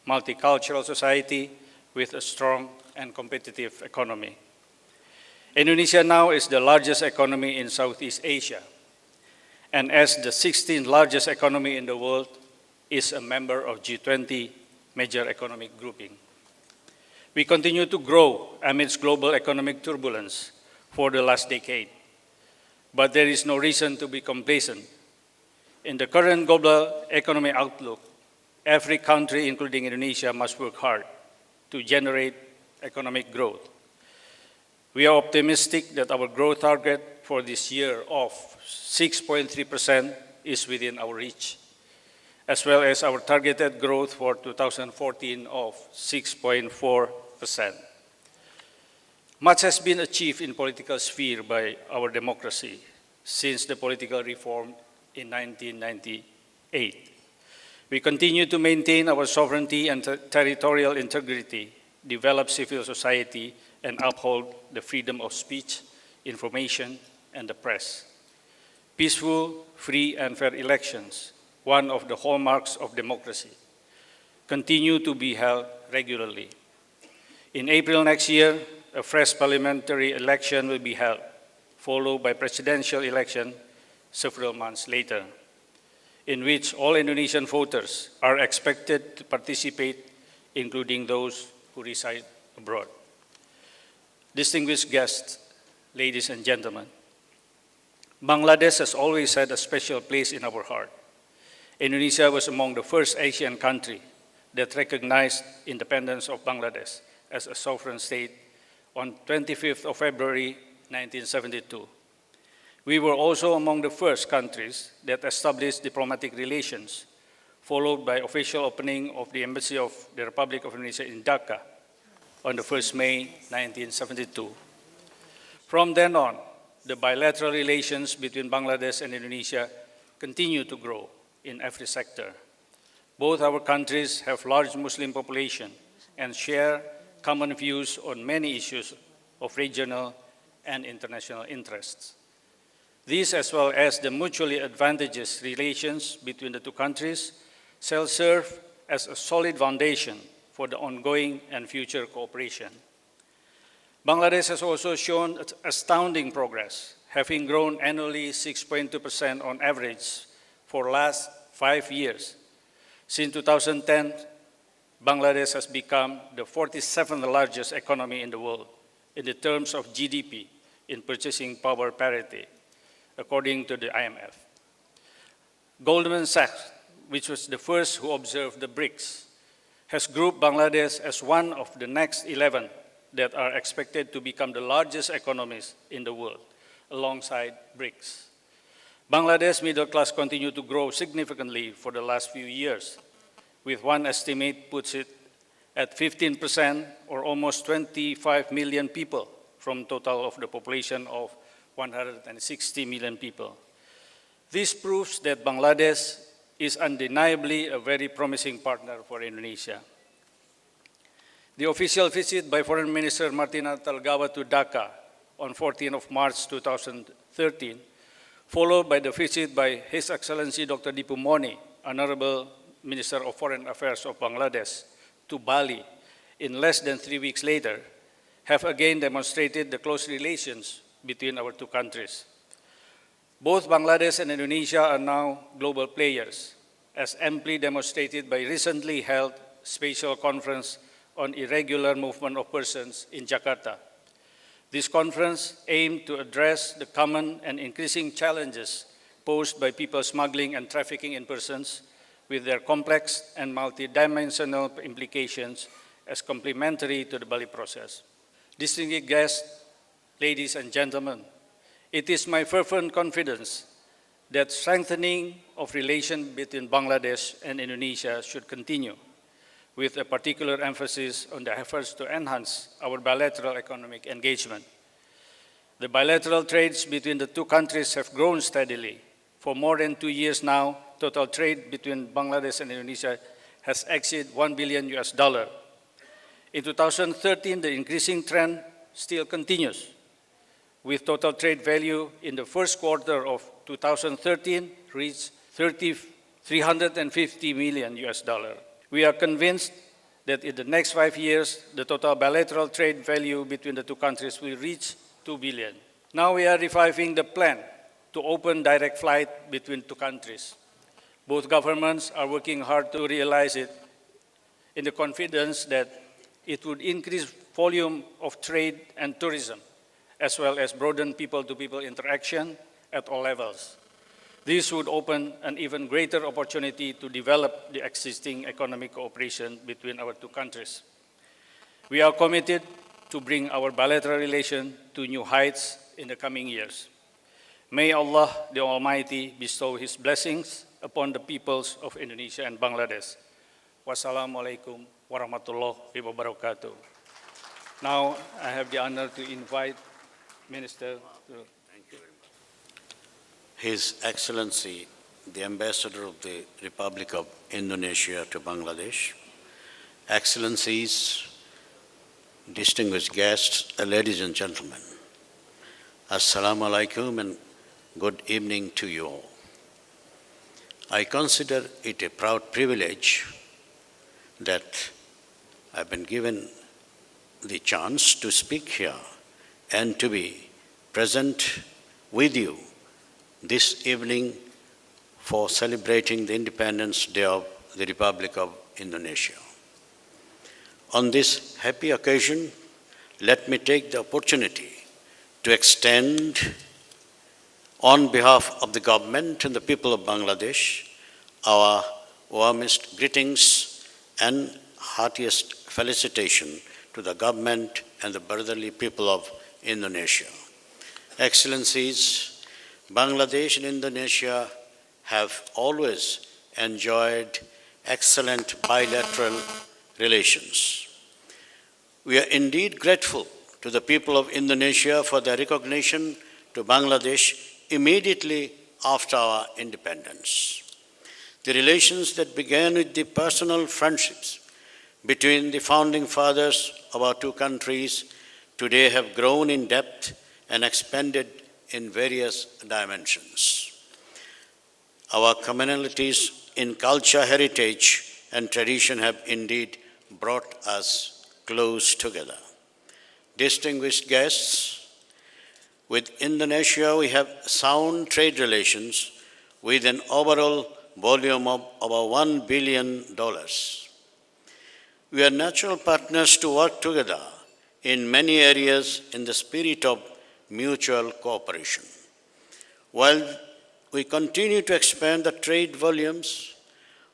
multicultural society with a strong and competitive economy. Indonesia now is the largest economy in Southeast Asia, and as the 16th largest economy in the world, is a member of G20 major economic grouping. We continue to grow amidst global economic turbulence for the last decade, but there is no reason to be complacent. In the current global economic outlook, every country, including Indonesia, must work hard to generate economic growth. We are optimistic that our growth target for this year of 6.3% is within our reach, as well as our targeted growth for 2014 of 6.4%. Much has been achieved in political sphere by our democracy since the political reform in 1998. We continue to maintain our sovereignty and territorial integrity, develop civil society, and uphold the freedom of speech, information, and the press. Peaceful, free, and fair elections, one of the hallmarks of democracy, continue to be held regularly. In April next year, a fresh parliamentary election will be held, followed by presidential election several months later, in which all Indonesian voters are expected to participate, including those who reside abroad. Distinguished guests, ladies and gentlemen, Bangladesh has always had a special place in our heart. Indonesia was among the first Asian countries that recognized independence of Bangladesh as a sovereign state on 25th of February 1972. We were also among the first countries that established diplomatic relations, followed by official opening of the Embassy of the Republic of Indonesia in Dhaka on the 1st May 1972. From then on, the bilateral relations between Bangladesh and Indonesia continue to grow in every sector. Both our countries have large Muslim population and share common views on many issues of regional and international interests. These, as well as the mutually advantageous relations between the two countries, shall serve as a solid foundation for the ongoing and future cooperation. Bangladesh has also shown astounding progress, having grown annually 6.2% on average for the last 5 years. Since 2010, Bangladesh has become the 47th largest economy in the world in the terms of GDP in purchasing power parity, according to the IMF. Goldman Sachs, which was the first who observed the BRICS, has grouped Bangladesh as one of the next 11 that are expected to become the largest economies in the world, alongside BRICS. Bangladesh middle class continued to grow significantly for the last few years, with one estimate puts it at 15% or almost 25 million people from total of the population of 160 million people. This proves that Bangladesh is undeniably a very promising partner for Indonesia. The official visit by Foreign Minister Martina Talgawa to Dhaka on 14th of March 2013, followed by the visit by His Excellency Dr. Dipu Moni, Honorable Minister of Foreign Affairs of Bangladesh, to Bali in less than 3 weeks later, have again demonstrated the close relations between our two countries. Both Bangladesh and Indonesia are now global players, as amply demonstrated by recently held special conference on irregular movement of persons in Jakarta. This conference aimed to address the common and increasing challenges posed by people smuggling and trafficking in persons with their complex and multidimensional implications as complementary to the Bali process. Distinguished guests, ladies and gentlemen, it is my fervent confidence that strengthening of relations between Bangladesh and Indonesia should continue, with a particular emphasis on the efforts to enhance our bilateral economic engagement. The bilateral trades between the two countries have grown steadily. For more than 2 years now, total trade between Bangladesh and Indonesia has exceeded $1 billion. In 2013, the increasing trend still continues, with total trade value in the first quarter of 2013 reached $350 million. We are convinced that in the next 5 years, the total bilateral trade value between the two countries will reach 2 billion. Now we are reviving the plan to open direct flight between two countries. Both governments are working hard to realize it in the confidence that it would increase volume of trade and tourism, as well as broaden people-to-people interaction at all levels. This would open an even greater opportunity to develop the existing economic cooperation between our two countries. We are committed to bring our bilateral relation to new heights in the coming years. May Allah the Almighty bestow His blessings upon the peoples of Indonesia and Bangladesh. Wassalamualaikum warahmatullahi wabarakatuh. Now I have the honor to invite Minister to... His Excellency, the Ambassador of the Republic of Indonesia to Bangladesh, Excellencies, distinguished guests, ladies and gentlemen, Assalamu alaikum and good evening to you all. I consider it a proud privilege that I've been given the chance to speak here and to be present with you this evening for celebrating the Independence Day of the Republic of Indonesia. On this happy occasion, let me take the opportunity to extend, on behalf of the government and the people of Bangladesh, our warmest greetings and heartiest felicitation to the government and the brotherly people of Indonesia. Excellencies, Bangladesh and Indonesia have always enjoyed excellent bilateral relations. We are indeed grateful to the people of Indonesia for their recognition to Bangladesh immediately after our independence. The relations that began with the personal friendships between the founding fathers of our two countries today have grown in depth and expanded in various dimensions. Our commonalities in culture, heritage, and tradition have indeed brought us close together. Distinguished guests, with Indonesia we have sound trade relations with an overall volume of about $1 billion. We are natural partners to work together in many areas in the spirit of mutual cooperation. While we continue to expand the trade volumes,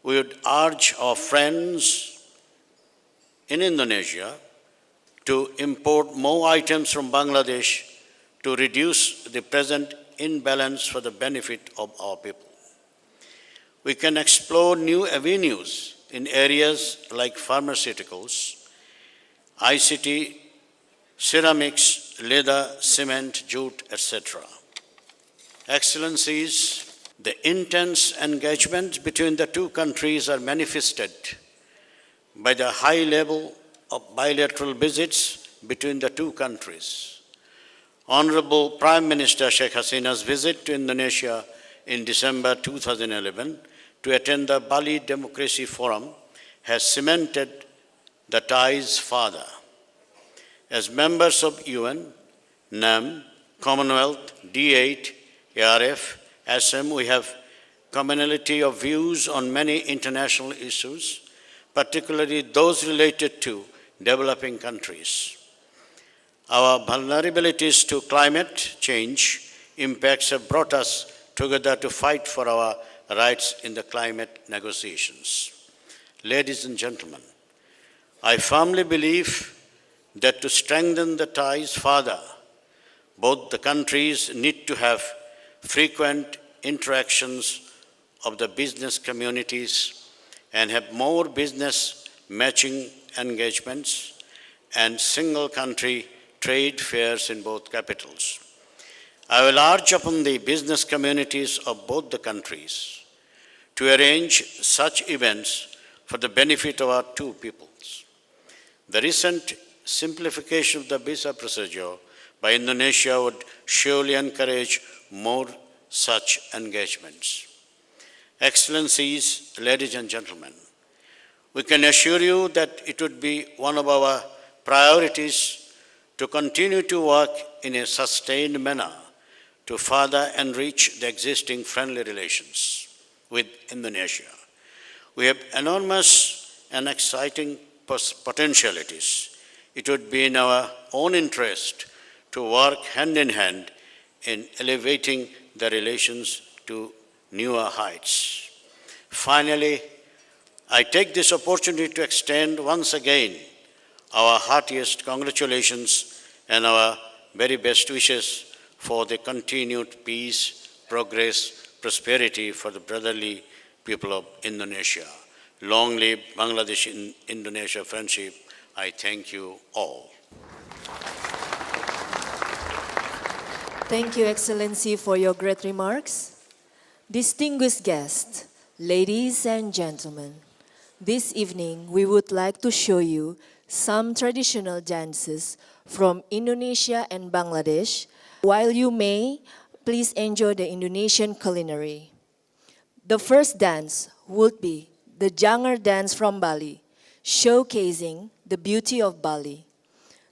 we would urge our friends in Indonesia to import more items from Bangladesh to reduce the present imbalance for the benefit of our people. We can explore new avenues in areas like pharmaceuticals, ICT, ceramics, leather, cement, jute, etc. Excellencies, the intense engagement between the two countries are manifested by the high level of bilateral visits between the two countries. Honorable Prime Minister Sheikh Hasina's visit to Indonesia in December 2011 to attend the Bali Democracy Forum has cemented the ties further. As members of UN, NAM, Commonwealth, D8, ARF, SM, we have commonality of views on many international issues, particularly those related to developing countries. Our vulnerabilities to climate change impacts have brought us together to fight for our rights in the climate negotiations. Ladies and gentlemen, I firmly believe that to strengthen the ties further, both the countries need to have frequent interactions of the business communities and have more business matching engagements and single country trade fairs in both capitals. I will urge upon the business communities of both the countries to arrange such events for the benefit of our two peoples. The recent simplification of the visa procedure by Indonesia would surely encourage more such engagements. Excellencies, ladies and gentlemen, We can assure you that it would be one of our priorities to continue to work in a sustained manner to further enrich the existing friendly relations with Indonesia. We have enormous and exciting potentialities. It would be in our own interest to work hand in hand in elevating the relations to newer heights. Finally, I take this opportunity to extend once again our heartiest congratulations and our very best wishes for the continued peace, progress, prosperity for the brotherly people of Indonesia. Long live Bangladesh-Indonesia friendship. I thank you all. Thank you, Excellency, for your great remarks. Distinguished guests, ladies and gentlemen, this evening we would like to show you some traditional dances from Indonesia and Bangladesh. While you may, please enjoy the Indonesian culinary. The first dance would be the Jangar dance from Bali, showcasing the beauty of Bali.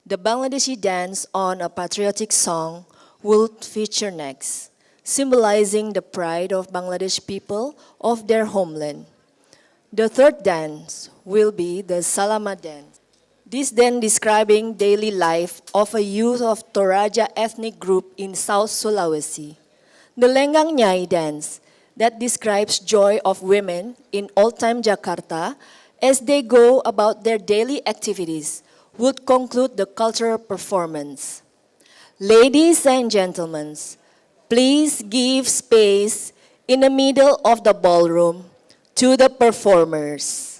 The Bangladeshi dance on a patriotic song will feature next, symbolizing the pride of Bangladesh people of their homeland. The third dance will be the Salama dance. This dance describing daily life of a youth of Toraja ethnic group in South Sulawesi. The Lenggang Nyai dance that describes joy of women in old-time Jakarta as they go about their daily activities would conclude the cultural performance. Ladies and gentlemen, please give space in the middle of the ballroom to the performers.